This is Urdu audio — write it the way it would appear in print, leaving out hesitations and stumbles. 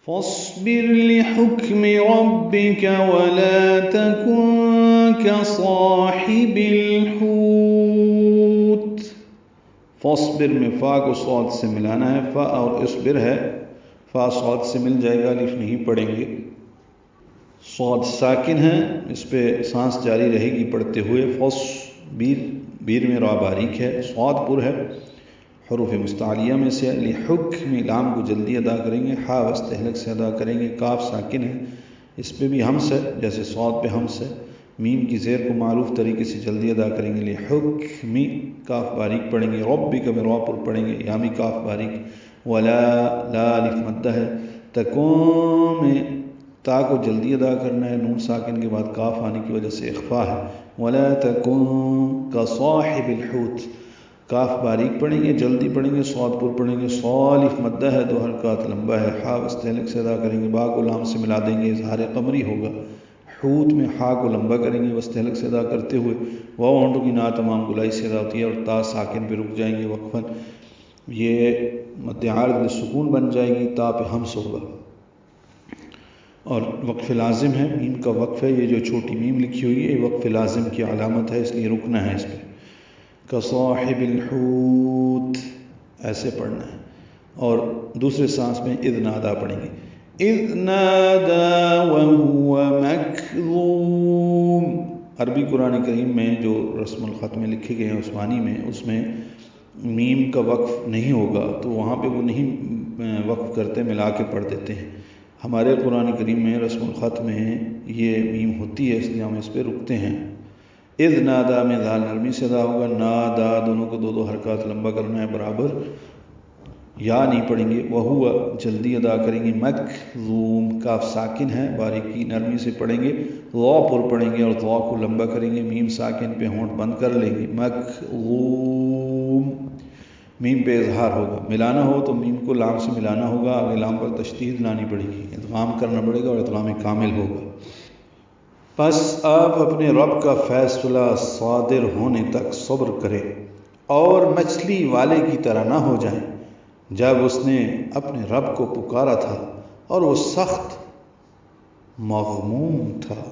فاصبر لحكم ربك ولا تكن كصاحب الحوت. فاصبر میں فا کو صاد سے ملانا ہے، فا اور اصبر ہے، فا صاد سے مل جائے گا، الف نہیں پڑھیں گے. صاد ساکن ہے، اس پہ سانس جاری رہے گی پڑھتے ہوئے. فاصبر، بیر میں را باریک ہے، صاد پر ہے، حروف مستعلیہ میں سے. لحکم، لام کو جلدی ادا کریں گے، ہا وسط ہلک سے ادا کریں گے. کاف ساکن ہے، اس پہ بھی ہمس ہے جیسے صاد پہ ہمس ہے. میم کی زیر کو معروف طریقے سے جلدی ادا کریں گے. لحکمی، کاف باریک پڑھیں گے. ربک میں را پر پڑھیں گے، یامی کاف باریک. ولا، لا الف مدہ ہے. تکون میں تا کو جلدی ادا کرنا ہے، نون ساکن کے بعد کاف آنے کی وجہ سے اخفا ہے. ولا تکن کصاحب الحوت، کاف باریک پڑھیں گے، جلدی پڑھیں گے، صاد پر پڑھیں گے. صالف مدہ ہے، 2 حرکات لمبا ہے. ہا استحلق سے ادا کریں گے، با کو لام سے ملا دیں گے، اظہار قمری ہوگا. حوت میں ہا کو لمبا کریں گے وستحلق سے ادا کرتے ہوئے. واو ہونٹوں کی نا تمام گلائی سے ادا ہوتی ہے، اور تا ساکن پہ رک جائیں گے وقفاً، یہ مد عارض سکون بن جائے گی، تا پہ ہمس ہوگا. اور وقف لازم ہے، میم کا وقف ہے، یہ جو چھوٹی میم لکھی ہوئی ہے یہ وقف لازم کی علامت ہے، اس لیے رکنا ہے اس پہ. کصاحب الحوت ایسے پڑھنا ہے. اور دوسرے سانس میں اذ نادا پڑھیں گے. اذ نادا وهو مکظوم. عربی قرآن کریم میں جو رسم الخط میں لکھے گئے ہیں عثمانی میں، اس میں میم کا وقف نہیں ہوگا، تو وہاں پہ وہ نہیں وقف کرتے، ملا کے پڑھ دیتے ہیں. ہمارے قرآن کریم میں رسم الخط میں یہ میم ہوتی ہے، اس لیے ہم اس پہ رکتے ہیں. اذ نادا میں دال نرمی سے ادا ہوگا، نادا دونوں کو 2 حرکات لمبا کرنا ہے برابر. یا نہیں پڑھیں گے. وہو جلدی ادا کریں گے. مکظوم، کاف ساکن ہے، باریکی نرمی سے پڑھیں گے. ضا پر پڑھیں گے اور ضا کو لمبا کریں گے، میم ساکن پہ ہونٹ بند کر لیں گے. مکظوم، میم پہ اظہار ہوگا. ملانا ہو تو میم کو لام سے ملانا ہوگا، آگے لام پر تشدید لانی پڑے گی، ادغام کرنا پڑے گا اور ادغام کامل ہوگا. پس آپ اپنے رب کا فیصلہ صادر ہونے تک صبر کریں، اور مچھلی والے کی طرح نہ ہو جائیں جب اس نے اپنے رب کو پکارا تھا اور وہ سخت مغموم تھا.